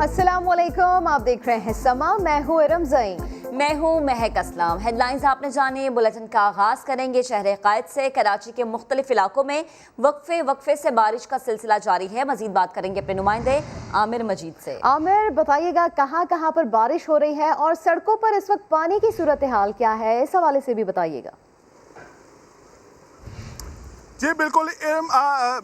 अस्सलामुअलैकुम, आप देख रहे हैं समा। मैं हूँ इरम ज़ईन। मैं हूँ महक असलम। हेडलाइंस आपने जाने, बुलेटिन का आगाज करेंगे शहर क़ायद से। कराची के मुख्तलिफ इलाकों में वक्फे से बारिश का सिलसिला जारी है। मजीद बात करेंगे अपने नुमाइंदे आमिर मजीद से। आमिर, बताइएगा कहाँ कहाँ पर बारिश हो रही है और सड़कों पर इस वक्त पानी की सूरत हाल क्या है, इस हवाले से भी बताइएगा। जी बिल्कुल,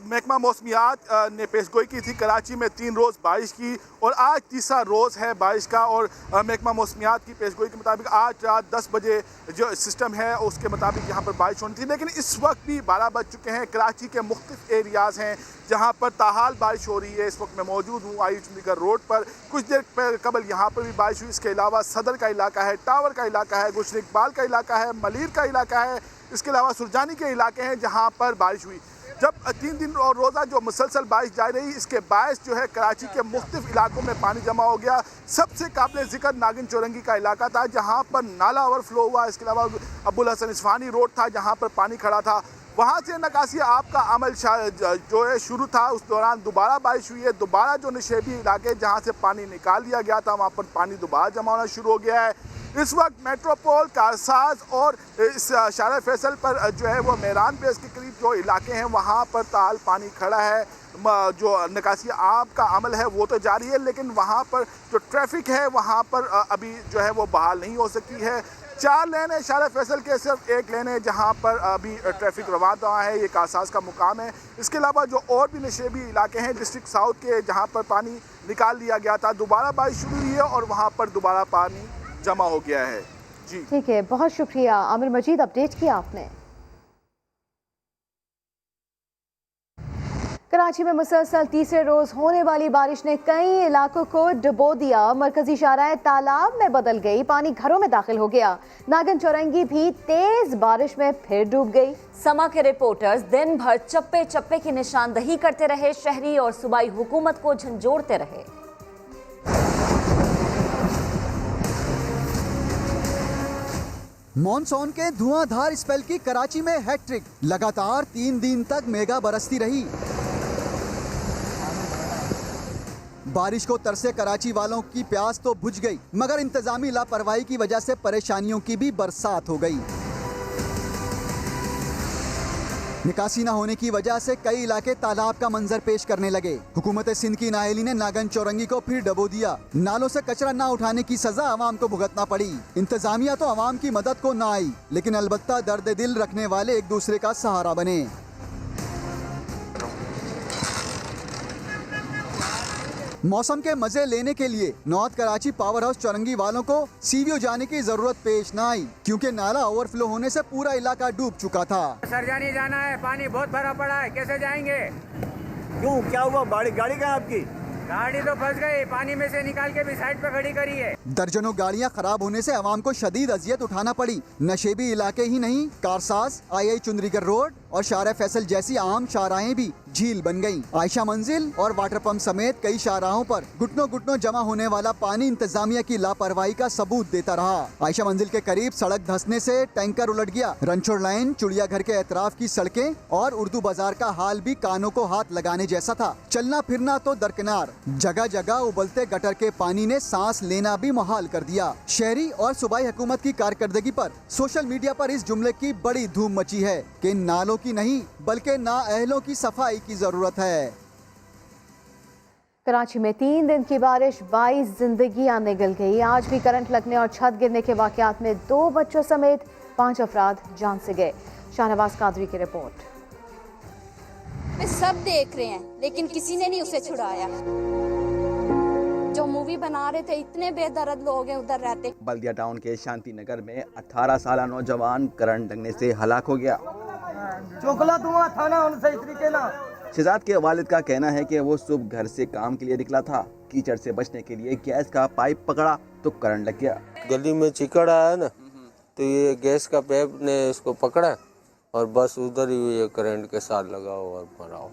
महकमा मौसमियात ने पेशगोई की थी कराची में 3 रोज़ बारिश की और आज तीसरा रोज़ है बारिश का। और महकमा मौसमियात की पेशगोई के मुताबिक आज रात 10 बजे जो सिस्टम है उसके मुताबिक यहाँ पर बारिश होनी थी, लेकिन इस वक्त भी 12 बज चुके हैं। कराची के मुख्तलिफ एरियाज़ हैं जहाँ पर ताहाल बारिश हो रही है। इस वक्त मैं मौजूद हूँ आई चंडीगढ़ रोड पर। कुछ देर कबल यहाँ पर भी बारिश हुई। इसके अलावा सदर का इलाका है, टावर का इलाका है, गुलशन इकबाल का इलाका है, मलीर का इलाका है, इसके अलावा सुरजानी के इलाके हैं जहाँ पर बारिश हुई। जब 3 दिन और रोज़ा जो मुसलसल बारिश जारी रही, इसके बायस जो है कराची के मुख्तलिफ इलाकों में पानी जमा हो गया। सबसे काबिल ज़िक्र नागिन चौरंगी का इलाका था जहाँ पर नाला ओवरफ्लो हुआ। इसके अलावा अब्दुल हसन इस्फानी रोड था जहाँ पर पानी खड़ा था। वहाँ से निकासी आप का अमल जो है शुरू था। उस दौरान दोबारा बारिश हुई है। दोबारा जो नशेबी इलाके जहाँ से पानी निकाल लिया गया था वहाँ पर पानी दोबारा जमा होना शुरू हो गया है। इस वक्त मेट्रोपोल, कारसाज और इस शारा फैसल पर जो है वो मेरान बेस के करीब जो इलाके हैं वहाँ पर ताल पानी खड़ा है। जो निकासी आब का अमल है वो तो जारी है, लेकिन वहाँ पर जो ट्रैफिक है वहाँ पर अभी जो है वो बहाल नहीं हो सकी है। 4 लेन है शारा फैसल के, सिर्फ 1 लेन है जहाँ पर अभी ट्रैफिक रवाना है। ये कारसाज का मुकाम है। इसके अलावा जो और भी नशेबी इलाके हैं डिस्ट्रिक्ट साउथ के जहाँ पर पानी निकाल लिया गया था, दोबारा बारिश शुरू हुई है और वहाँ पर दोबारा पानी जमा हो गया है। जी ठीक है, बहुत शुक्रिया आमिर मजीद, अपडेट किया आपने। कराची में मुसलसल तीसरे रोज होने वाली बारिश ने कई इलाकों को डुबो दिया। मरकजी शाहराह तालाब में बदल गई, पानी घरों में दाखिल हो गया। नागन चौरंगी भी तेज बारिश में फिर डूब गई। समा के रिपोर्टर्स दिन भर चप्पे चप्पे की निशानदही करते रहे। शहरी और सूबाई हुकूमत को झंझोड़ते रहे। मॉनसून के धुआंधार स्पेल की कराची में हैट्रिक। लगातार 3 दिन तक मेगा बरसती रही। बारिश को तरसे कराची वालों की प्यास तो बुझ गई, मगर इंतजामी लापरवाही की वजह से परेशानियों की भी बरसात हो गई। निकासी न होने की वजह से कई इलाके तालाब का मंजर पेश करने लगे। हुकूमत सिंध की नाअहली ने नागन चौरंगी को फिर डबो दिया। नालों से कचरा न उठाने की सजा आवाम को भुगतना पड़ी। इंतजामिया तो आवाम की मदद को न आई, लेकिन अलबत्ता दर्द दिल रखने वाले एक दूसरे का सहारा बने। मौसम के मजे लेने के लिए नॉर्थ कराची पावर हाउस चौरंगी वालों को सीवीओ जाने की जरूरत पेश न आई, क्योंकि नाला ओवरफ्लो होने से पूरा इलाका डूब चुका था। सरजानी जाना है, पानी बहुत भरा पड़ा है, कैसे जाएंगे? क्यों, क्या हुआ? गाड़ी कहाँ आपकी? गाड़ी तो फंस गई, पानी में से निकाल के भी साइड पे खड़ी करी है। दर्जनों गाड़ियां खराब होने से आवाम को शदीद अजियत उठाना पड़ी। नशेबी इलाके ही नहीं, कारसाज, आई चुंदरीगढ़ रोड और शारा फैसल जैसी आम शाहराहें भी झील बन गईं। आयशा मंजिल और वाटर पंप समेत कई शाहराहों पर घुटनों जमा होने वाला पानी इंतजामिया की लापरवाही का सबूत देता रहा। आयशा मंजिल के करीब सड़क धंसने से टैंकर उलट गया। रनछोड़ लाइन, चिड़ियाघर के एतराफ की सड़कें और उर्दू बाजार का हाल भी कानों को हाथ लगाने जैसा था। चलना फिरना तो दरकिनार, जगह जगह उबलते गटर के पानी ने सांस लेना भी मुहाल कर दिया। शहरी और सूबाई हुकूमत की कारकर्दगी पर सोशल मीडिया पर इस जुमले की बड़ी धूम मची है कि नालों की नहीं बल्कि नाअहलों की सफाई की जरूरत है। कराची में 3 दिन की बारिश 22 जिंदगियां निगल गई। आज भी करंट लगने और छत गिरने के वाकयात में 2 बच्चों समेत 5 अफराद जान से गए। शाहनवाज कादरी की रिपोर्ट। सब देख रहे हैं लेकिन किसी ने नहीं उसे छुड़ाया। जो मूवी बना रहे थे, इतने बेदर्द लोग हैं उधर रहते। बल्दिया टाउन के शांति नगर में 18 साल नौजवान करंट लगने से हलाक हो गया। चोकला धुआं था ना उनसे इस तरीके ना। शहजाद के वालिद का कहना है कि वो सुबह घर से काम के लिए निकला था। कीचड़ से बचने के लिए गैस का पाइप पकड़ा तो करंट लग गया। गली में चिकड़ आया ना, तो ये गैस का पाइप ने इसको पकड़ा और बस उधर ही ये करंट के साथ लगा और मरा।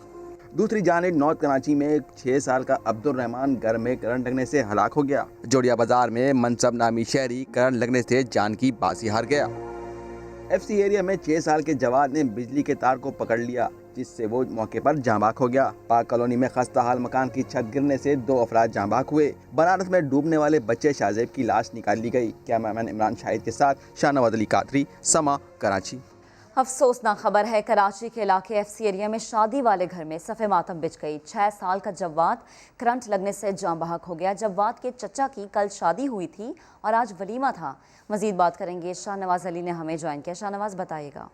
दूसरी जानिब नॉर्थ कराची में 6 साल का अब्दुल रहमान घर में करंट लगने से हलाक हो गया। जोड़िया बाजार में मनसब नामी शहरी करंट लगने से जान की बाजी हार गया। FC एरिया में 6 साल के जवान ने बिजली के तार को पकड़ लिया। जिससे वो मौके पर जाँ बाक हो गया। पाक कॉलोनी में खस्ता हाल मकान की छत गिरने से 2 अफराद जाँ बाक हुए। बनारस में डूबने वाले बच्चे शाहजेब की लाश निकाल ली गई। कैमरामैन इमरान शाहिद के साथ शाहनवाज अली कादरी, समा, कराची। अफसोसनाक खबर है, कराची के इलाके एफसी एरिया में शादी वाले घर में सफ़े मातम बिछ गई। 6 साल का जव्वाद करंट लगने से जाँ बहक हो गया। जव्वाद के चचा की कल शादी हुई थी और आज वलीमा था। मजीद बात करेंगे, शाहनवाज अली ने हमें ज्वाइन किया। शाहनवाज बताइएगा।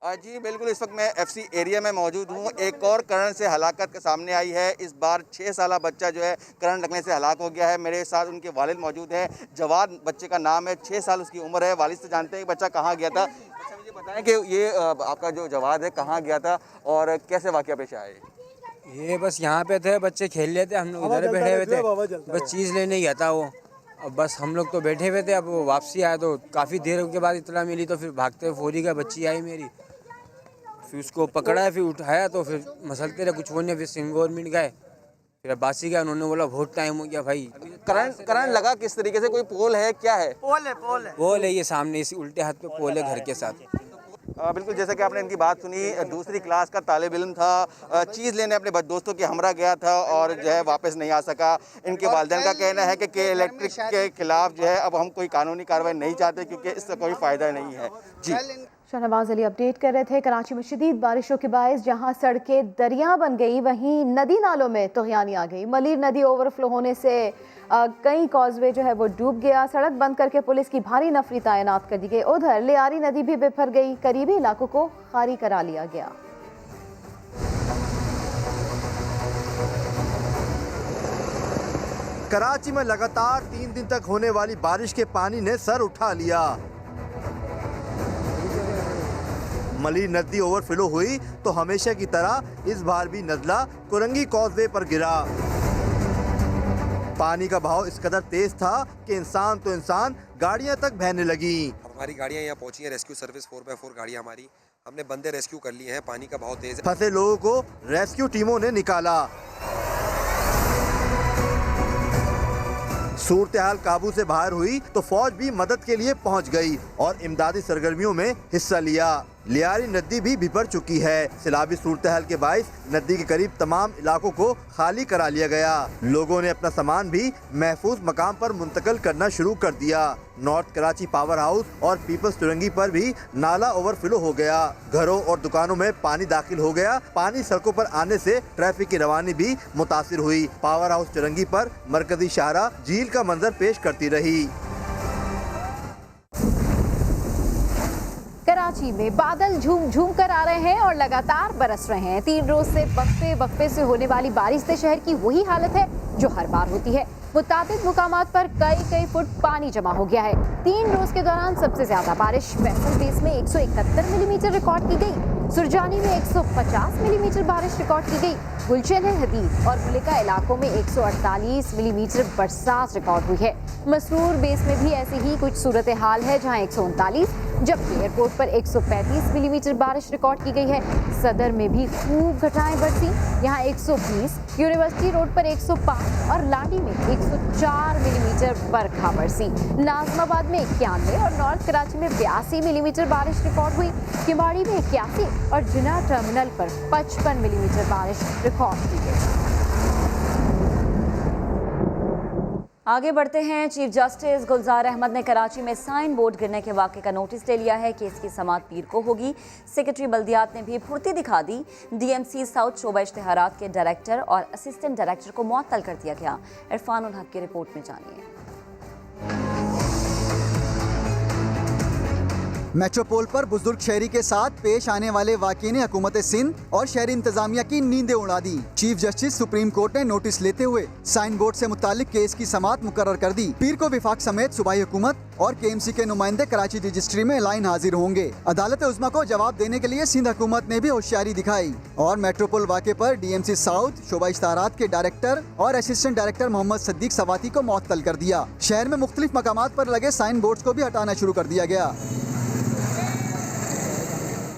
जी बिल्कुल, इस वक्त मैं एफसी एरिया में मौजूद हूँ। एक और करंट से हलाकत सामने आई है। इस बार 6 साल बच्चा जो है करंट लगने से हलाक हो गया है। मेरे साथ उनके वालिद मौजूद हैं। जवाद बच्चे का नाम है, 6 साल उसकी उम्र है। वालिद से जानते हैं कि बच्चा कहाँ गया था। अच्छा, मुझे बताएं कि ये आपका जो जवाद है कहाँ गया था और कैसे वाक़या पेश आया? ये बस यहाँ पे थे, बच्चे खेल रहे थे, हम लोग उधर बैठे हुए थे। बस चीज़ लेने गया था वो। अब बस हम लोग तो बैठे हुए थे। अब वो वापसी आया तो काफ़ी देर के बाद इतला मिली तो फिर भागते हुए फौरी का बच्ची आई मेरी, फिर उसको पकड़ा, फिर उठाया तो फिर मसलते रहे, कुछ वो नहीं। फिर सिंगोर मिट गए, फिर अब्बासी गया, उन्होंने बोला बहुत टाइम हो गया भाई। करंट लगा किस तरीके से? कोई पोल है, क्या है? पोल है ये सामने, इसी उल्टे हाथ पे पोल है घर के साथ। बिल्कुल, जैसा कि आपने इनकी बात सुनी, दूसरी क्लास का तालिब इल्म था, चीज़ लेने अपने दोस्तों के हमरा गया था और जो है वापस नहीं आ सका। इनके वालिदैन का कहना है कि इलेक्ट्रिक के खिलाफ जो है अब हम कोई कानूनी कार्रवाई नहीं चाहते क्योंकि इससे कोई फ़ायदा नहीं है। जी, शाहनवाज अली अपडेट कर रहे थे। कराची में शदीद बारिशों के बायस जहां सड़कें दरिया बन गई, वहीं नदी नालों में तुग़यानी आ गई। मलीर नदी ओवरफ्लो होने से कई कॉजवे जो है वो डूब गया। सड़क बंद करके पुलिस की भारी नफरी तैनात कर दी गई। उधर लियारी नदी भी बिफर गई, करीबी इलाकों को खाली करा लिया गया। कराची में लगातार 3 दिन तक होने वाली बारिश के पानी ने सर उठा लिया। मलीर नदी ओवरफ्लो हुई तो हमेशा की तरह इस बार भी नजला कुरंगी कॉजवे पर गिरा। पानी का बहाव इस कदर तेज था कि इंसान तो इंसान गाड़ियां तक बहने लगी। हमारी गाड़ियां यहाँ पहुंची हैं, रेस्क्यू सर्विस 4x4 गाड़ियां हमारी, हमने बंदे रेस्क्यू कर लिए हैं। पानी का बहाव तेज है, फंसे लोगों को रेस्क्यू टीमों ने निकाला। सूरत हाल काबू से बाहर हुई तो फौज भी मदद के लिए पहुंच गई और इमदादी सरगर्मियों में हिस्सा लिया। लियारी नदी भी बिफर चुकी है। सैलाबी सूरत हाल के बाइस नदी के करीब तमाम इलाकों को खाली करा लिया गया। लोगों ने अपना सामान भी महफूज मकाम पर मुंतकिल करना शुरू कर दिया। नॉर्थ कराची पावर हाउस और पीपल्स चुरंगी पर भी नाला ओवरफ्लो हो गया। घरों और दुकानों में पानी दाखिल हो गया। पानी सड़कों पर आने से ट्रैफिक की रवानी भी मुतासिर हुई। पावर हाउस चुरंगी पर मरकजी शाहरा झील का मंजर पेश करती रही। कराची में बादल झूम झूम कर आ रहे हैं और लगातार बरस रहे हैं। 3 रोज से वक्फे से होने वाली बारिश से शहर की वही हालत है जो हर बार होती है। मुताबिक मुकामात पर कई फुट पानी जमा हो गया है। 3 रोज के दौरान सबसे ज्यादा बारिश फैसल बेस में 171 मिलीमीटर रिकॉर्ड की गई। सुरजानी में 150 मिलीमीटर बारिश रिकॉर्ड की गई। गुलशन हदीद और मुलिका इलाकों में 148 मिलीमीटर बरसात रिकॉर्ड हुई है। मसरूर बेस में भी ऐसी ही कुछ सूरत हाल है जहां 139, जबकि एयरपोर्ट पर 135 मिलीमीटर बारिश रिकॉर्ड की गई है। सदर में भी खूब घटाएं बरसी, यहाँ 120, यूनिवर्सिटी रोड पर 105 और लाडी में 104 मिलीमीटर बरखा बरसी। नाजमाबाद में 91 और नॉर्थ कराची में 82 मिलीमीटर बारिश रिकॉर्ड हुई। किमाड़ी में 81 और जिना टर्मिनल पर 55 मिलीमीटर बारिश रिकॉर्ड की गई। आगे बढ़ते हैं। चीफ जस्टिस गुलजार अहमद ने कराची में साइन बोर्ड गिरने के वाक़े का नोटिस ले लिया है। केस की समाअत पीर को होगी। सेक्रेटरी बल्दियात ने भी फुर्ती दिखा दी। DMC साउथ शोबा इश्तिहारात के डायरेक्टर और असिस्टेंट डायरेक्टर को मुअत्तल कर दिया गया। इरफान उल हक की रिपोर्ट में जानिए। मेट्रोपोल पर बुजुर्ग शहरी के साथ पेश आने वाले वाक़ये ने हुकूमत सिंध और शहरी इंतजामिया की नींदें उड़ा दी। चीफ जस्टिस सुप्रीम कोर्ट ने नोटिस लेते हुए साइन बोर्ड से मुतालिक केस की समाअत मुकर्रर कर दी। पीर को विफाक समेत सूबाई हुकूमत और KMC के नुमाइंदे कराची रजिस्ट्री में लाइन हाजिर होंगे। अदालत उज़्मा को जवाब देने के लिए सिंध हुकूमत ने भी होशियारी दिखाई और मेट्रोपोल वाक़े पर DMC साउथ शोबा इश्तिहारात के डायरेक्टर और असिस्टेंट डायरेक्टर मोहम्मद सद्दीक सवाती को मुअत्तल कर दिया। शहर में मुख्तलिफ मकामात पर लगे साइन बोर्ड को भी हटाना शुरू कर दिया गया।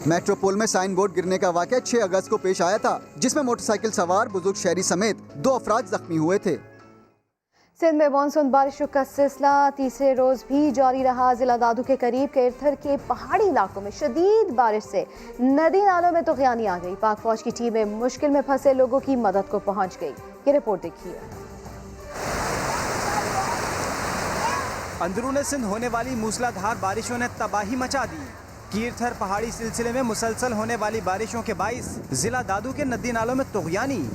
मेट्रोपोल में साइन बोर्ड गिरने का वाक़या 6 अगस्त को पेश आया था, जिसमें मोटरसाइकिल सवार बुजुर्ग शहरी समेत 2 अफराद जख्मी हुए थे। सिंध में मानसून बारिशों का सिलसिला तीसरे रोज भी जारी रहा। जिला दादू के करीब केरथर के पहाड़ी इलाकों में शदीद बारिश से नदी नालों में तुगयानी आ गई। पाक फौज की टीमें मुश्किल में फंसे लोगों की मदद को पहुंच गई। ये रिपोर्ट देखिए। अंदरूनी सिंध होने वाली मूसलाधार बारिशों ने तबाही मचा दी। कीरथर पहाड़ी सिलसिले में मुसलसल होने वाली बारिशों के बाइस जिला दादू के नदी नालों में तुगयानी।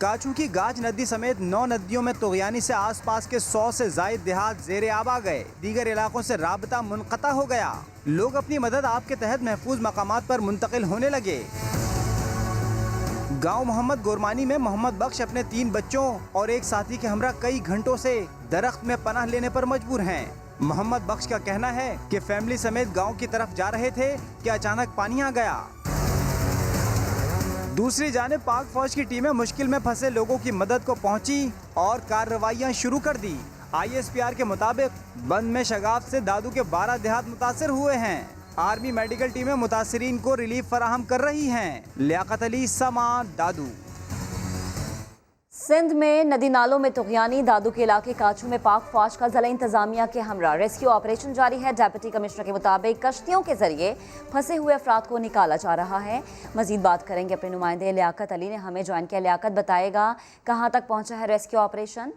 काचू की गाज नदी समेत 9 नदियों में तुगयानी से आसपास के 100 से जायद देहात ज़ेरे आब आ गए। दीगर इलाकों से राबता मुनक़ता हो गया। लोग अपनी मदद आपके तहत महफूज मकामात पर मुंतकिल होने लगे। गांव मोहम्मद गोरमानी में मोहम्मद बख्श अपने 3 बच्चों और एक साथी के हमरा कई घंटों से दरख्त में पनाह लेने पर मजबूर हैं। मोहम्मद बख्श का कहना है कि फैमिली समेत गांव की तरफ जा रहे थे कि अचानक पानी आ गया। दूसरी जानिब पाक फौज की टीमें मुश्किल में फंसे लोगों की मदद को पहुंची और कार्रवाइयां शुरू कर दी। ISPR के मुताबिक बंद में शगाफ से दादू के 12 देहात मुतासर हुए हैं। आर्मी मेडिकल टीमें मुतासरीन को रिलीफ फराहम कर रही हैं। लियाकत अली, समा, दादू। सिंध में नदी नालों में तुगयानी। दादू के इलाके काचू में पाक फौज का ज़िला इंतजामिया के हमरा रेस्क्यू ऑपरेशन जारी है। डिप्टी कमिश्नर के मुताबिक कश्तियों के जरिए फंसे हुए अफराद को निकाला जा रहा है। मजीद बात करेंगे अपने नुमाइंदे लियाकत अली ने हमें ज्वाइन किया। लियाकत, बताएगा कहाँ तक पहुँचा है रेस्क्यू ऑपरेशन?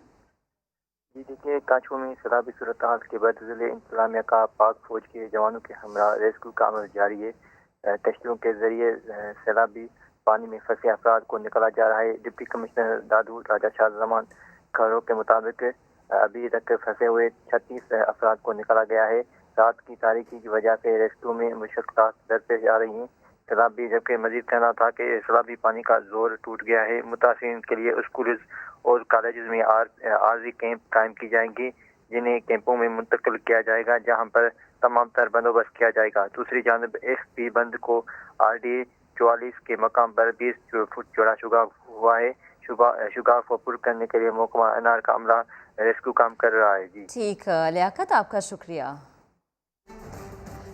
जी देखिए, काचू में सैलाबी सूरत हाल के बाद ज़िले इंतजामिया का पाक फौज के जवानों के हमरा रेस्क्यू का अमल जारी है। कश्तियों के जरिए सैलाबी पानी में फंसे अफराद को निकाला जा रहा है। डिप्टी कमिश्नर दादू राजा शाहजमान खबरों के मुताबिक अभी तक फंसे हुए 36 अफराद को निकाला गया है। रात की तारीकी की वजह से रेस्क्यू में मुश्किलात दरपेश आ रही हैं। सैलाबी जबकि मजीद कहना था कि सैलाबी पानी का जोर टूट गया है। मुतासिरीन के लिए स्कूल और कॉलेज में आर्जी कैंप कायम की जाएंगी, जिन्हें कैंपों में मुंतकिल किया जाएगा, जहाँ पर तमाम तर बंदोबस्त किया जाएगा। दूसरी जानब XP बंद को RD 44 के मकाम पर 20 फुट चौड़ा शुगाफ हुआ है। शुगाफ को पुर करने के लिए महकमा अनार का अमला रेस्क्यू काम कर रहा है। जी ठीक, लियाकत आपका शुक्रिया।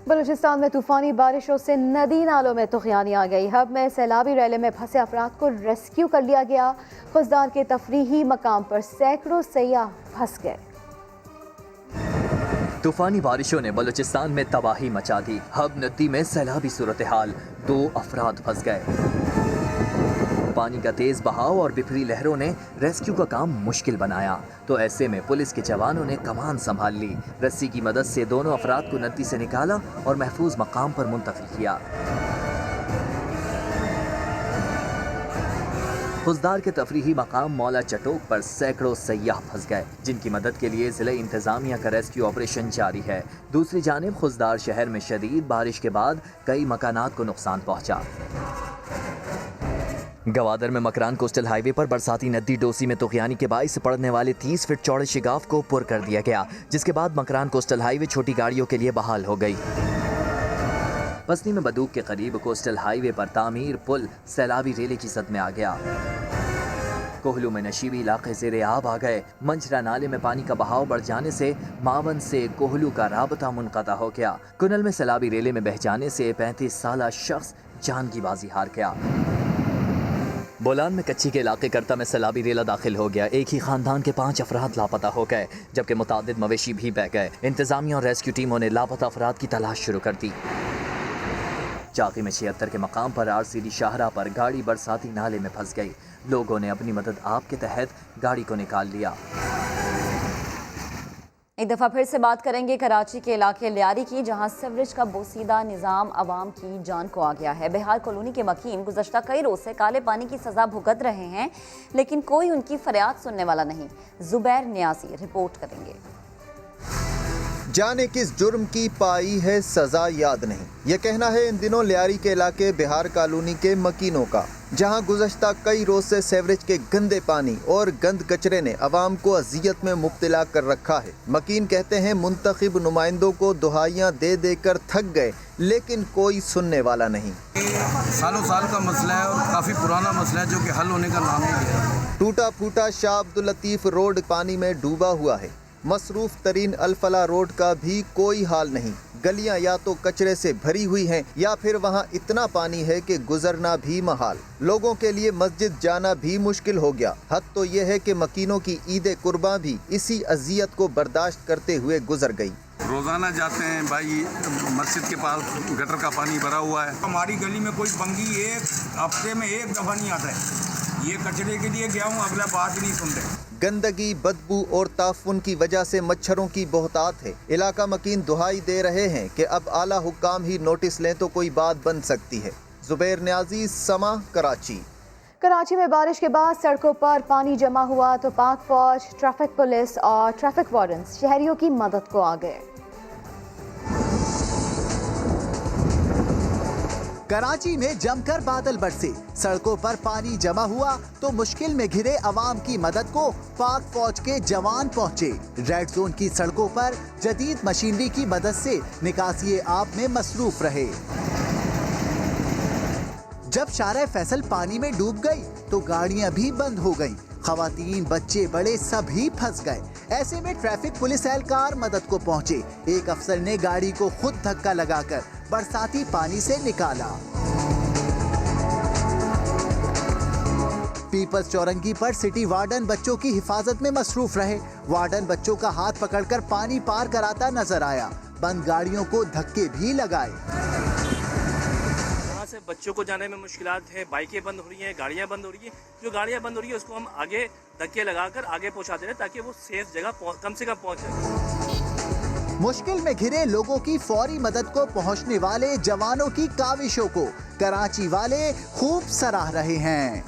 बलूचिस्तान में तूफानी बारिशों से नदी नालों में तुगयानी आ गई। हब में सैलाबी रैले में फंसे अफराद को रेस्क्यू कर लिया गया। खुजदार के तफरीही मकाम पर सैकड़ों सयाह फंस गए। तूफानी बारिशों ने बलूचिस्तान में तबाही मचा दी। हब नदी में सैलाबी सूरत हाल, 2 अफराद फंस गए। पानी का तेज बहाव और बिफरी लहरों ने रेस्क्यू का काम मुश्किल बनाया, तो ऐसे में पुलिस के जवानों ने कमान संभाल ली। रस्सी की मदद से दोनों अफराद को नदी से निकाला और महफूज मकाम पर मुंतकिल किया। खुजदार के तफरीही मकाम मौला चटोक पर सैकड़ों सयाह फंस गए, जिनकी मदद के लिए जिले इंतजामिया का रेस्क्यू ऑपरेशन जारी है। दूसरी जानिब खुजदार शहर में शदीद बारिश के बाद कई मकानात को नुकसान पहुंचा। गवादर में मकरान कोस्टल हाईवे पर बरसाती नदी डोसी में तुगयानी के बाइस पड़ने वाले 30 फीट चौड़े शिगाफ को पुर कर दिया गया, जिसके बाद मकरान कोस्टल हाईवे छोटी गाड़ियों के लिए बहाल हो गई। पसनी में बदूक के करीब कोस्टल हाईवे पर तामीर पुल सैलाबी रेले की सद में आ गया। कोहलू में नशीबी इलाके ज़ेरे आब आ गए। मंझरा नाले में पानी का बहाव बढ़ जाने से मावन से कोहलू का राबता मुनक़ता हो गया। कुनल में सैलाबी रेले में बह जाने से 35 साला शख्स जान की बाजी हार गया। बोलान में कच्ची के इलाके करता में सैलाबी रेला दाखिल हो गया। एक ही खानदान के 5 अफराद लापता हो गए, जबकि मुतादिद मवेशी भी बह गए। इंतजामिया और रेस्क्यू टीमों ने लापता अफराद की तलाश शुरू कर दी। चाकी में 76 के मकाम पर RCD शाहरा पर गाड़ी बरसाती नाले में फंस गई। लोगों ने अपनी मदद आप के तहत गाड़ी को निकाल लिया। एक दफ़ा फिर से बात करेंगे कराची के इलाके लियारी की, जहां सीवरेज का बोसीदा निज़ाम आवाम की जान को आ गया है। बिहार कॉलोनी के मकीन गुज़श्ता कई रोज़ से काले पानी की सज़ा भुगत रहे हैं, लेकिन कोई उनकी फरियाद सुनने वाला नहीं। जुबैर नियाज़ी रिपोर्ट करेंगे। जाने किस जुर्म की पाई है सजा याद नहीं, ये कहना है इन दिनों लियारी के इलाके बिहार कॉलोनी के मकीनों का, जहां गुज़श्ता कई रोज से सीवरेज के गंदे पानी और गंद कचरे ने अवाम को अजियत में मुब्तला कर रखा है। मकीन कहते हैं मुंतखब नुमाइंदों को दुहाइयाँ दे देकर थक गए, लेकिन कोई सुनने वाला नहीं। सालों साल का मसला है और काफ़ी पुराना मसला है, जो कि हल होने का नाम नहीं लिया। टूटा फूटा शाह अब्दुल लतीफ रोड पानी में डूबा हुआ है। मसरूफ तरीन अल फला रोड का भी कोई हाल नहीं, गलियां या तो कचरे से भरी हुई हैं या फिर वहां इतना पानी है कि गुजरना भी महाल। लोगों के लिए मस्जिद जाना भी मुश्किल हो गया। हद तो ये है कि मकीनों की ईद कुर्बान भी इसी अजियत को बर्दाश्त करते हुए गुजर गई। रोजाना जाते हैं भाई, मस्जिद के पास गटर का पानी भरा हुआ है। हमारी गली में कोई बंगी एक हफ्ते में एक दफा नहीं आता है। ये कचरे के लिए गया हूँ, अगला बात नहीं सुनते। गंदगी, बदबू और ताफुन की वजह से मच्छरों की बहुतात है। इलाका मकीन दुहाई दे रहे हैं कि अब आला हुक्काम ही नोटिस लें तो कोई बात बन सकती है। जुबैर न्याजी, समा, कराची। कराची में बारिश के बाद सड़कों पर पानी जमा हुआ तो पाक फौज, ट्रैफिक पुलिस और ट्रैफिक वार्डन्स शहरियों की मदद को आ गए। कराची में जमकर बादल बरसे, सड़कों पर पानी जमा हुआ तो मुश्किल में घिरे अवाम की मदद को पाक फौज के जवान पहुंचे। रेड जोन की सड़कों पर जदीद मशीनरी की मदद से निकासी आब में मसरूफ रहे। जब शारा फैसल पानी में डूब गई तो गाड़ियां भी बंद हो गईं। खवातीन, बच्चे, बड़े सभी फंस गए। ऐसे में ट्रैफिक पुलिस एहलकार मदद को पहुंचे। एक अफसर ने गाड़ी को खुद धक्का लगाकर बरसाती पानी से निकाला। पीपल्स चौरंगी पर सिटी वार्डन बच्चों की हिफाजत में मसरूफ रहे। वार्डन बच्चों का हाथ पकड़कर पानी पार कराता नजर आया। बंद गाड़ियों को धक्के भी लगाए। से बच्चों को जाने में मुश्किलात है, बाइकें बंद हो रही हैं, गाड़ियां बंद हो रही हैं। जो गाड़ियां बंद हो रही है उसको हम आगे धक्के लगाकर आगे पहुंचा दे रहे हैं ताकि वो सेफ जगह कम से कम पहुंच जाए। मुश्किल में घिरे लोगों की फौरी मदद को पहुंचने वाले जवानों की काविशों को कराची वाले खूब सराह रहे हैं।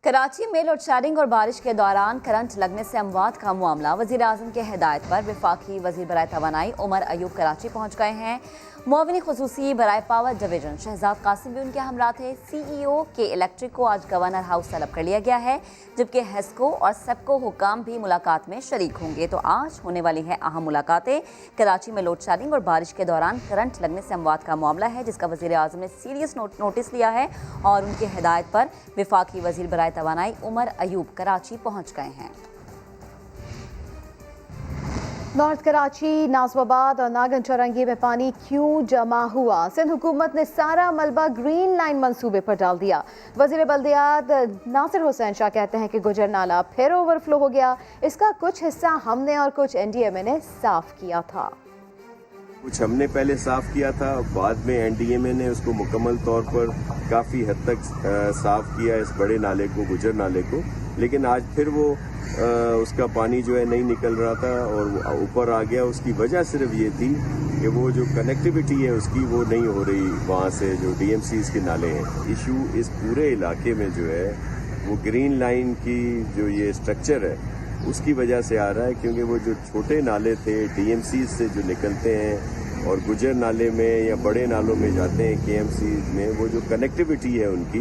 कराची में लोड शेडिंग और बारिश के दौरान करंट लगने से अमवात का मामला। वज़ीर आज़म के हिदायत पर वफाकी वज़ीर बराए तवानाई उमर अयूब कराची पहुंच गए हैं। मुआविन खुसूसी बराए पावर डिवीजन शहजाद कासिम भी उनके हमरा थे। CEO के इलेक्ट्रिक को आज गवर्नर हाउस तलब कर लिया गया है, जबकि हेस्को और सेप्को हुकाम भी मुलाकात में शरीक होंगे। तो आज होने वाली है अहम मुलाकातें। कराची में लोड शेडिंग और बारिश के दौरान करंट लगने से अमवात का मामला है, जिसका वज़ीर आज़म ने सीरियस नोटिस लिया है और उनकी हिदायत पर वफाकी वज़ीर बराए तवानाई उमर अयूब कराची पहुँच गए हैं। नॉर्थ कराची, नाजवाबाद और नागन चौरंगी में पानी क्यों जमा हुआ? सिंध हुकूमत ने सारा मलबा ग्रीन लाइन मंसूबे पर डाल दिया। वज़ीर बल्दियात नासिर हुसैन शाह कहते हैं कि गुजर नाला फिर ओवरफ्लो हो गया। इसका कुछ हिस्सा हमने और कुछ NDMA ने साफ किया था। कुछ हमने पहले साफ किया था, बाद में NDMA ने उसको मुकम्मल तौर पर काफ़ी हद तक साफ किया इस बड़े नाले को, गुजर नाले को। लेकिन आज फिर वो उसका पानी जो है नहीं निकल रहा था और ऊपर आ गया। उसकी वजह सिर्फ ये थी कि वो जो कनेक्टिविटी है उसकी वो नहीं हो रही वहाँ से जो DMCs के नाले हैं। इशू इस पूरे इलाके में जो है वो ग्रीन लाइन की जो ये स्ट्रक्चर है उसकी वजह से आ रहा है, क्योंकि वो जो छोटे नाले थे DMCs से जो निकलते हैं और गुजर नाले में या बड़े नालों में जाते हैं KMCs में, वो जो कनेक्टिविटी है उनकी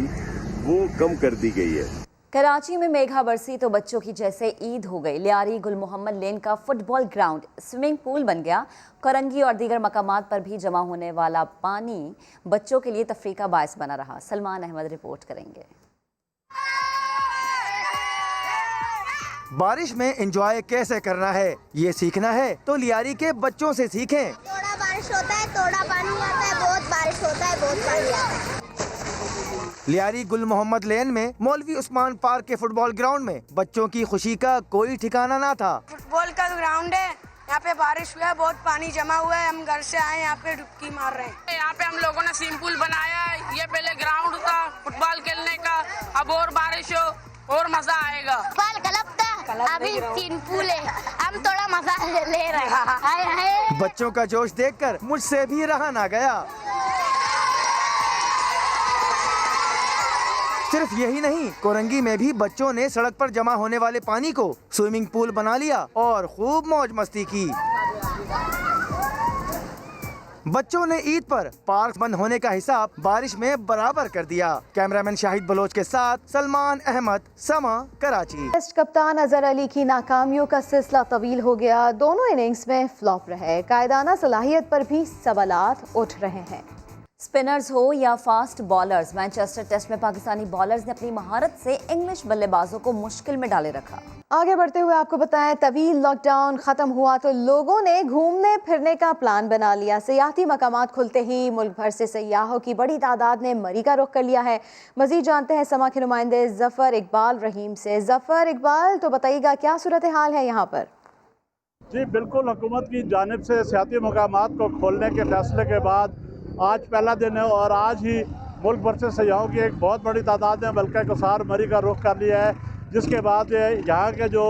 वो कम कर दी गई है। कराची में मेघा बरसी तो बच्चों की जैसे ईद हो गई। लियारी गुल मोहम्मद लेन का फुटबॉल ग्राउंड स्विमिंग पूल बन गया। करंगी और दीगर मकामात पर भी जमा होने वाला पानी बच्चों के लिए तफरीह का बायस बना रहा। सलमान अहमद रिपोर्ट करेंगे। बारिश में एंजॉय कैसे करना है ये सीखना है तो लियारी के बच्चों से सीखें। थोड़ा बारिश होता है, थोड़ा पानी आता है, बहुत बारिश होता है, बहुत पानी आता है। लियारी गुल मोहम्मद लेन में मौलवी उस्मान पार्क के फुटबॉल ग्राउंड में बच्चों की खुशी का कोई ठिकाना ना था। फुटबॉल का ग्राउंड है, यहाँ पे बारिश हुआ है, बहुत पानी जमा हुआ है। हम घर से आए यहाँ पे डुबकी मार रहे हैं। यहाँ पे हम लोगों ने स्विमिंग पूल बनाया है। ये पहले ग्राउंड था फुटबॉल खेलने का, अब और बारिश हो और मजा आएगा। अभी स्विमिंग पूल है, हम थोड़ा मजा ले रहे हैं। बच्चों का जोश देखकर मुझसे भी रहा ना गया। सिर्फ यही नहीं, कोरंगी में भी बच्चों ने सड़क पर जमा होने वाले पानी को स्विमिंग पूल बना लिया और खूब मौज मस्ती की। बच्चों ने ईद पर पार्क बंद होने का हिसाब बारिश में बराबर कर दिया। कैमरामैन शाहिद बलोच के साथ सलमान अहमद, समा, कराची। टेस्ट कप्तान अजहर अली की नाकामियों का सिलसिला तवील हो गया। दोनों इनिंग्स में फ्लॉप रहे। कायदाना सलाहियत पर भी सवालात उठ रहे हैं। स्पिनर्स हो या फास्ट बॉलर्स, मैनचेस्टर टेस्ट में पाकिस्तानी बॉलर्स ने अपनी महारत से इंग्लिश बल्लेबाजों को मुश्किल में डाले रखा। आगे बढ़ते हुए आपको बताएं, तवील लॉकडाउन खत्म हुआ तो लोगों ने घूमने फिरने का प्लान बना लिया। सियाहती मकामात खुलते ही मुल्क भर से सयाहों की बड़ी तादाद ने मरी का रुख कर लिया है। मजीद जानते हैं समा के नुमाइंदे जफर इकबाल रहीम से। जफर इकबाल, तो बताइएगा क्या सूरत हाल है यहाँ पर? जी बिल्कुल, हुकूमत की जानिब से सियाहती मकामात को खोलने के फैसले के बाद आज पहला दिन है और आज ही मुल्क भर से सयाहों की एक बहुत बड़ी तादाद ने बल्कि कसार मरी का रुख कर लिया है, जिसके बाद यहाँ के जो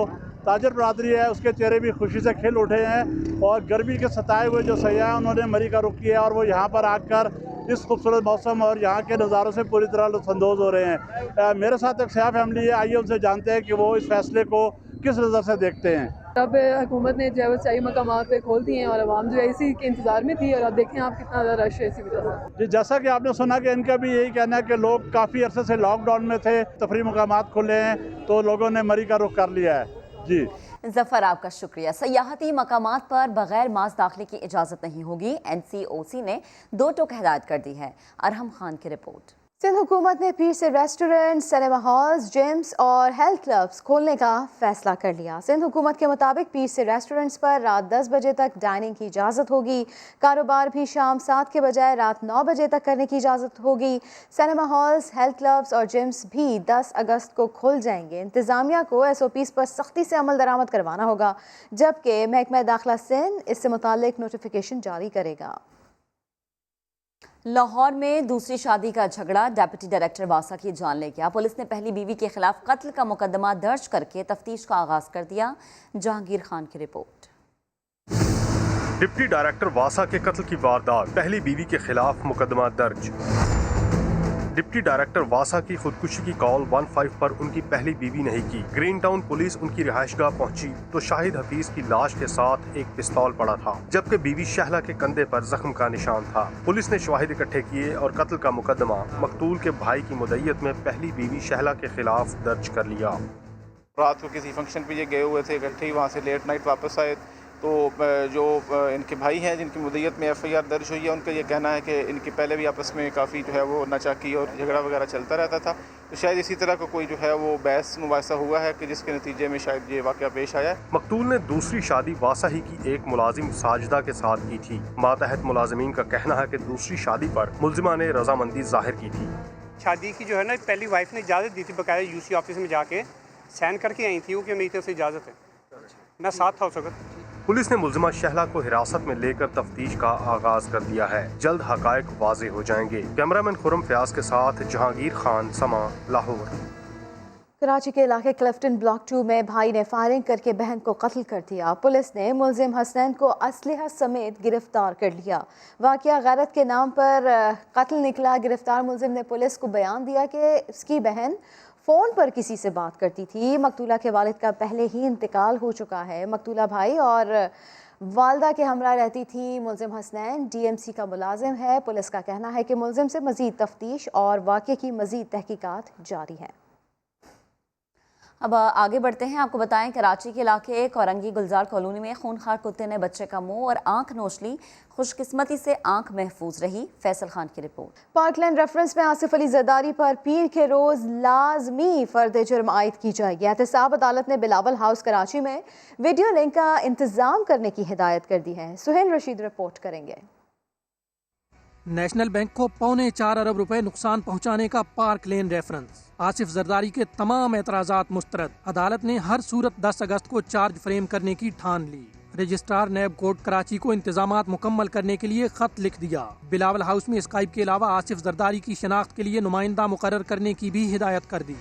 ताजर बरादरी है उसके चेहरे भी खुशी से खिल उठे हैं और गर्मी के सताए हुए जो सयाह उन्होंने मरी का रुख किया और वो यहाँ पर आकर इस खूबसूरत मौसम और यहाँ के नज़ारों से पूरी तरह लुत्फ़अंदोज़ हो रहे हैं। मेरे साथ एक सयाह फैमिली है, आइए उनसे जानते हैं कि वो इस फैसले को किस नज़र से देखते हैं। अब हुकूमत ने जो है सही मकामात पे खोल दिए हैं और आवाम जो है इसी के इंतज़ार में थी और अब देखें आप कितना ज़्यादा रश है इसी वजह से। जी जैसा कि आपने सुना कि इनका भी यही कहना है कि लोग काफ़ी अरसे से लॉकडाउन में थे, तफरी मकामात खुले हैं तो लोगों ने मरी का रुख कर लिया है। जी जफर, आपका शुक्रिया। सयाहती मकामात पर बगैर मास्क दाखिले की इजाज़त नहीं होगी, NCOC ने 2 टोक हिदायत कर दी है। अरहम खान की रिपोर्ट। सिंध हुकूमत ने फिर से रेस्टोरेंट, सिनेमा हॉल्स, जिम्स और हेल्थ क्लब्स खोलने का फैसला कर लिया। सिंध हुकूमत के मुताबिक फिर से रेस्टोरेंट्स पर रात 10 बजे तक डाइनिंग की इजाज़त होगी। कारोबार भी शाम 7 के बजाय रात 9 बजे तक करने की इजाज़त होगी। सिनेमा हॉल्स, हेल्थ क्लब्स और जिम्स भी 10 अगस्त को खुल जाएंगे। इंतज़ामिया को SOPs पर सख्ती से अमल दरामद करवाना होगा, जबकि महकमा दाखिला सिंध इससे मुतालिक नोटिफिकेशन जारी करेगा। लाहौर में दूसरी शादी का झगड़ा डिप्टी डायरेक्टर वासा की जान ले गया। पुलिस ने पहली बीवी के खिलाफ कत्ल का मुकदमा दर्ज करके तफ्तीश का आगाज कर दिया। जहांगीर खान की रिपोर्ट। डिप्टी डायरेक्टर वासा के कत्ल की वारदात, पहली बीवी के खिलाफ मुकदमा दर्ज। डिप्टी डायरेक्टर वासा की खुदकुशी की कॉल 15 पर उनकी पहली बीवी ने ही की। ग्रीन टाउन पुलिस उनकी रिहायशगाह पहुंची तो शाहिद हफीज की लाश के साथ एक पिस्तौल पड़ा था, जबकि बीवी शहला के कंधे पर जख्म का निशान था। पुलिस ने शवाहिद इकट्ठे किए और कत्ल का मुकदमा मकतूल के भाई की मुद्दत में पहली बीवी शहला के खिलाफ दर्ज कर लिया। रात को किसी फंक्शन पे ये गए हुए थे इकट्ठे ही, वहाँ से लेट नाइट वापस आए तो जो इनके भाई हैं जिनकी मुद्दत में FIR दर्ज हुई है, उनका ये कहना है कि इनकी पहले भी आपस में काफ़ी जो है वो नाचाकी और झगड़ा वगैरह चलता रहता था, तो शायद इसी तरह का कोई जो है वो बहस मुबासा हुआ है कि जिसके नतीजे में शायद ये वाक़या पेश आया है। मकतूल ने दूसरी शादी वासा ही की एक मुलाजिम साजिदा के साथ की थी। मातहत मुलाजिमीन का कहना है कि दूसरी शादी पर मुलजिमा ने रजामंदी जाहिर की थी। शादी की जो है ना पहली वाइफ ने इजाज़त दी थी, बकायदा UC ऑफिस में जाके साइन करके आई थी कि मेरी तरफ से इजाज़त है, मैं साथ था उस वक्त। पुलिस ने मुलजिमा शहला को हिरासत में लेकर तफ्तीश का आगाज कर दिया है। जल्द हकायक वाज़ेह हो जाएंगे। कैमरामैन खुरम फयाज के साथ जहांगीर खान, समा, लाहौर। कराची के इलाके क्लिफ्टन ब्लॉक 2 में भाई ने फायरिंग करके बहन को कत्ल कर दिया। पुलिस ने मुलजिम हसनैन को असलहा समेत गिरफ्तार कर लिया। वाक़या गैरत के नाम पर कत्ल निकला। गिरफ्तार मुलजिम ने पुलिस को बयान दिया कि उसकी बहन फ़ोन पर किसी से बात करती थी। मकतूला के वालिद का पहले ही इंतकाल हो चुका है। मकतूला भाई और वालदा के हमरा रहती थी। मुलजिम हसनैन DMC का मुलाजिम है। पुलिस का कहना है कि मुलजिम से मज़ीद तफ्तीश और वाक़े की मज़ीद तहकीकात जारी है। अब आगे बढ़ते हैं। आपको बताएं, कराची के इलाके कोरंगी गुलजार कॉलोनी में खूनखार कुत्ते ने बच्चे का मुंह और आंख नोच ली। खुशकिस्मती से आंख महफूज रही। फैसल खान की रिपोर्ट। पार्कलैंड रेफरेंस में आसिफ अली जरदारी पर पीर के रोज लाजमी फर्द जुर्म आयद की जाएगी। एहतसाब अदालत ने बिलावल हाउस कराची में वीडियो लिंक का इंतजाम करने की हिदायत कर दी है। सुहेल रशीद रिपोर्ट करेंगे। नेशनल बैंक को $4.25 अरब रुपए नुकसान पहुंचाने का पार्क लेन रेफरेंस। आसिफ जरदारी के तमाम एतराजात मुस्तरद। अदालत ने हर सूरत 10 अगस्त को चार्ज फ्रेम करने की ठान ली। रजिस्ट्रार नैब कोर्ट कराची को इंतजामात मुकम्मल करने के लिए खत लिख दिया। बिलावल हाउस में स्काइप के अलावा आसिफ जरदारी की शनाख्त के लिए नुमाइंदा मुकर्रर करने की भी हिदायत कर दी।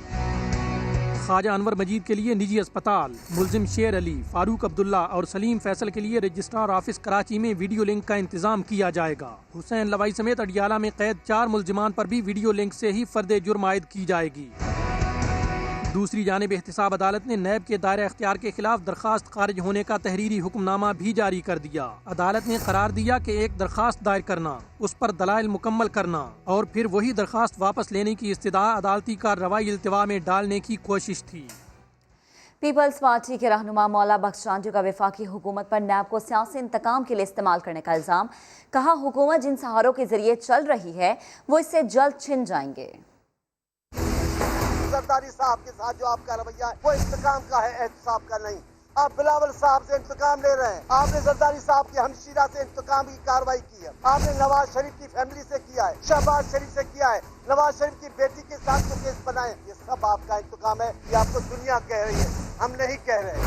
ख्वाजा अनवर मजीद के लिए निजी अस्पताल, मुलजिम शेर अली, फारूक अब्दुल्ला और सलीम फैसल के लिए रजिस्ट्रार ऑफिस कराची में वीडियो लिंक का इंतजाम किया जाएगा। हुसैन लवाई समेत अडियाला में कैद 4 मुलजिमान पर भी वीडियो लिंक से ही फर्द जुर्म आयद की जाएगी। दूसरी जानिब एहतसाब अदालत ने नैब के दायरा इख्तियार के खिलाफ दरखास्त खारिज होने का तहरीरी हुक्मनामा भी जारी कर दिया। अदालत ने करार दिया कि एक दरखास्त दायर करना, उस पर दलाइल मुकम्मल करना और फिर वही दरखास्त वापस लेने की इस्तदा अदालती कार्रवाई इल्तिवा में डालने की कोशिश थी। पीपल्स पार्टी के रहनुमा मौला बख्श चांदी का वफाकी हुकूमत पर नैब को सियासी इंतकाम के लिए इस्तेमाल करने का इल्ज़ाम। कहा, हुकूमत जिन सहारों के जरिए चल रही है वो इससे जल्द छिन जाएंगे। जरदारी साहब के साथ जो आपका रवैया है वो इंतकाम का है, एहतसाब का नहीं। आप बिलावल साहब से इंतकाम ले रहे हैं। आपने जरदारी साहब की हमशीरा से इंतकाम की कार्रवाई की है। आपने नवाज शरीफ की फैमिली से किया है, शहबाज शरीफ से किया है, नवाज शरीफ की बेटी के साथ जो केस बनाए, ये सब आपका इंतकाम है। ये आपको दुनिया कह रही है, हम नहीं कह रहे।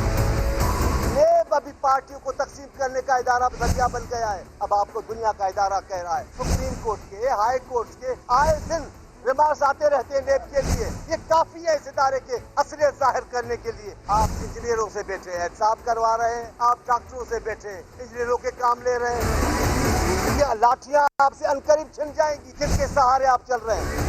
नेब अभी पार्टियों को तकसीम करने का इदारा जरिया बन गया है, अब आपको दुनिया का इदारा कह रहा है। सुप्रीम कोर्ट के, हाई कोर्ट के आए दिन रिमार्क्स आते रहते हैं नेब के लिए। ये काफी है इस इदारे के असलियत जाहिर करने के लिए। आप इंजीनियरों से बैठे हैं, एहतसाब करवा रहे हैं, आप डॉक्टरों से बैठे इंजीनियरों के काम ले रहे हैं। ये लाठियां आपसे अनकरीब छिन जाएंगी, किसके सहारे आप चल रहे हैं।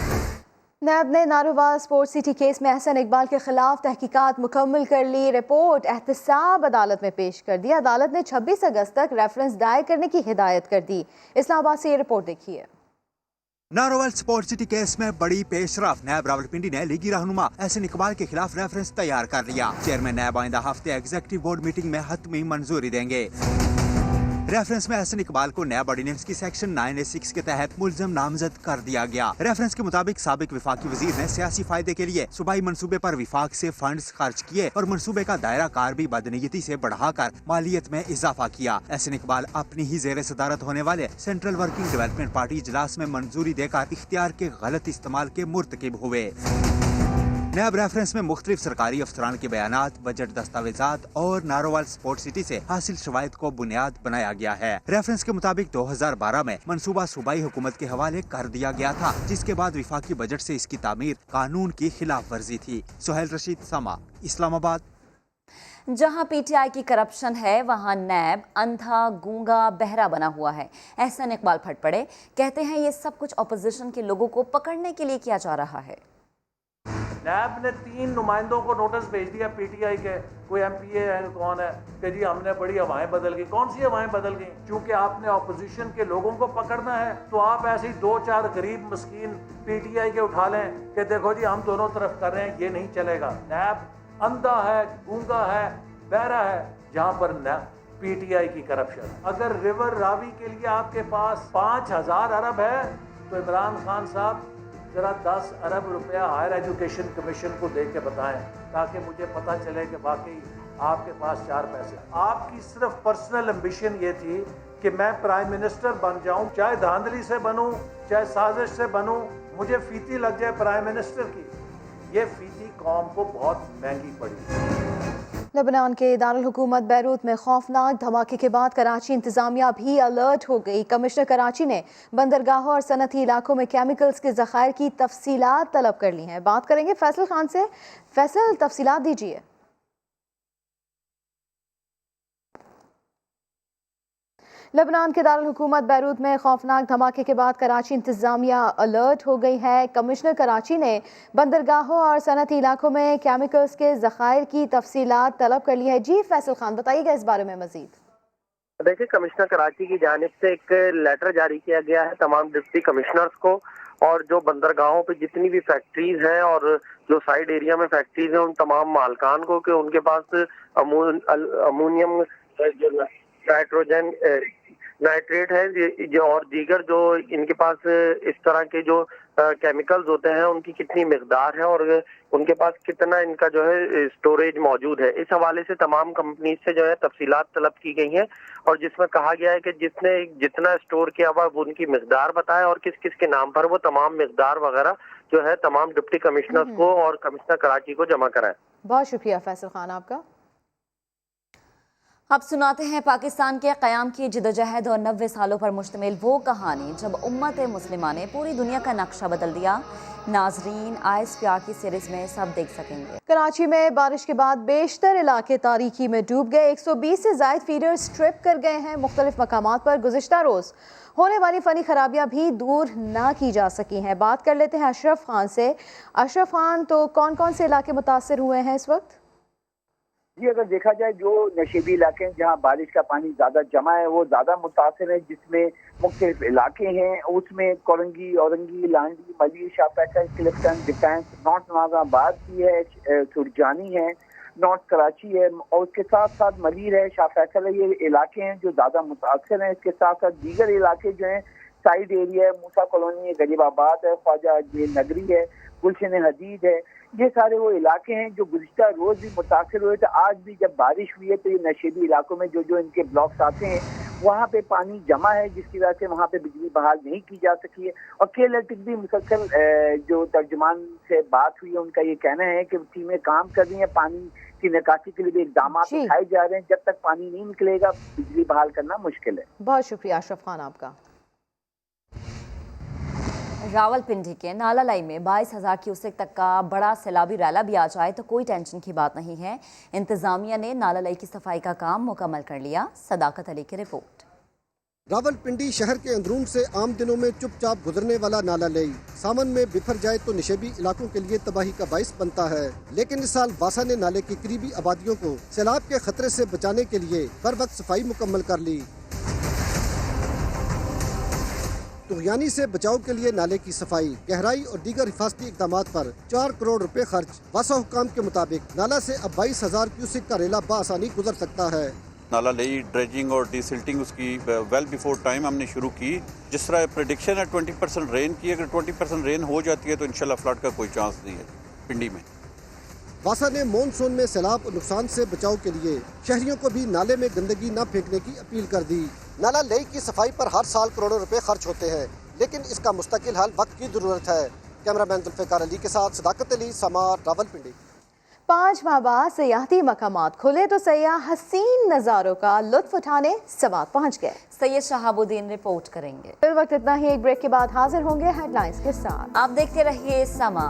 नैब ने नारोवाल स्पोर्ट्स सिटी केस में एहसन इकबाल के खिलाफ तहकीकात मुकम्मल कर ली। रिपोर्ट एहतसाब अदालत में पेश कर दी। अदालत ने 26 अगस्त तक रेफरेंस दायर करने की हिदायत कर दी। इस्लामाबाद से ये रिपोर्ट देखिए। नारोवाल स्पोर्ट्स सिटी केस में बड़ी पेशरफ। नैब रावलपिंडी ने लीगी रहनुमा एहसन इकबाल के खिलाफ रेफरेंस तैयार कर लिया। चेयरमैन नैब आइंदा हफ्ते एग्जीक्यूटिव बोर्ड मीटिंग में हतमी मंजूरी देंगे। रेफरेंस में एहसन इकबाल को नैब ऑर्डिनेंस की सेक्शन 9A6 के तहत मुल्ज़म नामजद कर दिया गया। रेफरेंस के मुताबिक साबिक विफाकी वजीर ने सियासी फायदे के लिए सूबाई मंसूबे पर विफाक से फंड्स खर्च किए और मंसूबे का दायरा कार भी बदनीयती से बढ़ाकर मालियत में इजाफा किया। एहसन इकबाल अपनी ही जेर सदारत होने वाले सेंट्रल वर्किंग डेवलपमेंट पार्टी इजलास में मंजूरी देकर इख्तियार के गलत इस्तेमाल के मुर्तकिब हुए। नैब रेफरेंस में मुख्तलिफ सरकारी अफसरान के बयानात, बजट दस्तावेजात और नारोवाल स्पोर्ट्स सिटी से हासिल शवाहिद को बुनियाद बनाया गया है। रेफरेंस के मुताबिक 2012 में मंसूबा सूबाई हुकूमत के हवाले कर दिया गया था, जिसके बाद विफाकी बजट से इसकी तामीर कानून की खिलाफ वर्जी थी। सुहेल रशीद, समा, इस्लामाबाद। जहां पीटीआई की करप्शन है वहां नैब अंधा, गूंगा, बहरा बना हुआ है। एहसन इकबाल फट पड़े, कहते हैं ये सब कुछ अपोजिशन के लोगों को पकड़ने के लिए किया जा रहा है। नैब ने 3 नुमाइंदों को नोटिस भेज दिया पीटीआई के, कोई एमपीए है कौन है, कि जी हमने बड़ी हवाएं बदल गई। कौन सी हवाएं बदल गई? क्योंकि आपने ऑपोजिशन के लोगों को पकड़ना है तो आप ऐसे ही 2-4 गरीब मस्कीन पीटीआई के उठा लें कि देखो जी हम दोनों तरफ कर रहे हैं, ये नहीं चलेगा। नैब अंधा है, गूंगा है, बहरा है, जहाँ पर पीटीआई की करप्शन। अगर रिवर रावी के लिए आपके पास 5000 अरब है तो इमरान खान साहब जरा 10 अरब रुपया हायर एजुकेशन कमीशन को दे के बताएं, ताकि मुझे पता चले कि वाकई आपके पास 4 पैसे। आपकी सिर्फ पर्सनल एम्बिशन ये थी कि मैं प्राइम मिनिस्टर बन जाऊं, चाहे धांधली से बनूं, चाहे साजिश से बनूं, मुझे फीती लग जाए प्राइम मिनिस्टर की। ये फीती कौम को बहुत महंगी पड़ी। लेबनान के दारुल हुकूमत बैरूत में खौफनाक धमाके के बाद कराची इंतजामिया भी अलर्ट हो गई। कमिश्नर कराची ने बंदरगाहों और सनती इलाकों में केमिकल्स के ज़खायर की तफसीलात तलब कर ली हैं। बात करेंगे फैसल खान से। फैसल, तफसीलात दीजिए। लेबनान के दारुल हुकूमत बैरूत में खौफनाक धमाके के बाद कराची इंतजामिया अलर्ट हो गई है। कमिश्नर कराची ने बंदरगाहों और सनती इलाकों में केमिकल्स के ज़खायर की तफसीलात तलब कर ली है। जी फैसल खान, बताइएगा इस बारे में मजीद। देखिए, कमिश्नर कराची की जानिब से एक लेटर जारी किया गया है तमाम डिप्टी कमिश्नर्स को, और जो बंदरगाहों पे जितनी भी फैक्ट्रीज हैं और जो साइड एरिया में फैक्ट्रीज हैं उन तमाम मालकान को कि उनके पास अमोनियम, नाइट्रोजन, नाइट्रेट है जो और दीगर जो इनके पास इस तरह के जो केमिकल्स होते हैं उनकी कितनी मिकदार है और उनके पास कितना इनका जो है स्टोरेज मौजूद है। इस हवाले से तमाम कंपनी से जो है तफसीलात तलब की गई हैं और जिसमें कहा गया है कि जिसने जितना स्टोर किया हुआ वो उनकी मिकदार बताए और किस किस के नाम पर वो तमाम मिकदार वगैरह जो है तमाम डिप्टी कमिश्नर्स को और कमिश्नर कराची को जमा कराए। बहुत शुक्रिया फैसल खान आपका। अब सुनाते हैं पाकिस्तान के क़याम की जिदोजहद और 90 सालों पर मुश्तमिल वो कहानी जब उम्मत मुस्लिमा ने पूरी दुनिया का नक्शा बदल दिया। नाजरीन, ISPR की सीरीज में सब देख सकेंगे। कराची में बारिश के बाद बेशतर इलाके तारीकी में डूब गए। 120 से ज़ायद फीडर्स ट्रिप कर गए हैं। मुख्तलिफ मकामात पर गुज़िश्ता रोज़ होने वाली फ़नी खराबियाँ भी दूर ना की जा सकी हैं। बात कर लेते हैं अशरफ खान से। अशरफ खान, तो कौन कौन से इलाके मुतासर हुए हैं इस वक्त? जी, अगर देखा जाए जो नशेबी इलाके हैं जहाँ बारिश का पानी ज़्यादा जमा है वो ज़्यादा मुतासर है, जिसमें मुख्तलिफ इलाके हैं। उसमें कोरंगी, औरंगी, लांडी, मली, शाहपैकर, क्लिफ्टन, डिफेंस, नॉर्थ नवाज़ाबाद भी है, सुरजानी है, नॉर्थ कराची है और उसके साथ साथ मलीर है, शाह फैसल है, ये इलाके हैं जो ज़्यादा मुतासर हैं। इसके साथ साथ दीगर इलाके जो हैं, साइड एरिया है, मूसा कॉलोनी है, गरीबाबाद है, ख्वाजा नगरी है, गुलशन हदीद है, ये सारे वो इलाके हैं जो गुज़िश्ता रोज़ भी मुतासर हुए थे। आज भी जब बारिश हुई है तो ये नशेबी इलाकों में जो इनके ब्लॉक्स आते हैं वहाँ पे पानी जमा है, जिसकी वजह से वहाँ पे बिजली बहाल नहीं की जा सकी है। और के इलेक्ट्रिक भी मुसलसल जो तर्जुमान से बात हुई है, उनका ये कहना है कि टीमें काम कर रही हैं, पानी की निकासी के लिए भी इकदाम उठाए जा रहे हैं। जब तक पानी नहीं निकलेगा बिजली बहाल करना मुश्किल है। बहुत शुक्रिया अशरफ खान आपका। रावलपिंडी के नालालाई में 22,000 क्यूसेक तक का बड़ा सैलाबी रैला भी आ जाए तो कोई टेंशन की बात नहीं है। इंतजामिया ने नालालाई की सफाई का काम मुकम्मल कर लिया। सदाकत अली की रिपोर्ट। रावलपिंडी शहर के अंदरून से आम दिनों में चुपचाप गुजरने वाला नालालाई सावन में बिफर जाए तो निशेबी इलाकों के लिए तबाही का बाइस बनता है। लेकिन इस साल वासा ने नाले की करीबी आबादियों को सैलाब के खतरे से बचाने के लिए बर वक्त सफाई मुकम्मल कर ली। तुगयानी से बचाव के लिए नाले की सफाई, गहराई और दीगर हिफाजती इकदाम पर 4 करोड़ रुपए खर्च। वासा हुकाम के मुताबिक नाला से अब 22,000 क्यूसेक का रेला बआसानी गुजर सकता है। नाला लई ड्रेजिंग और डिसिल्टिंग उसकी वेल बिफोर टाइम हमने शुरू की। जिस तरह प्रेडिक्शन है 20% रेन की, अगर 20% रेन हो जाती है तो इंशाल्लाह फ्लड का कोई चांस नहीं है पिंडी में। वासा ने मॉनसून में सैलाब और नुकसान से बचाव के लिए शहरियों को भी नाले में गंदगी न फेंकने की अपील कर दी। नाला लेई की सफाई पर हर साल करोड़ों रुपए खर्च होते हैं, लेकिन इसका मुस्तकिल हल वक्त की जरूरत है। कैमरामैन जुल्फिकार अली के साथ सदाकत अली, समार, रावलपिंडी। 5 माह बाद सियाहती मकामात खुले तो सयाह हसीन नज़ारों का लुत्फ उठाने सवात पहुँच गए। सैयद शहाबुद्दीन रिपोर्ट करेंगे। इस वक्त इतना ही, एक ब्रेक के बाद हाजिर होंगे हेडलाइंस के साथ। आप देखते रहिए समा।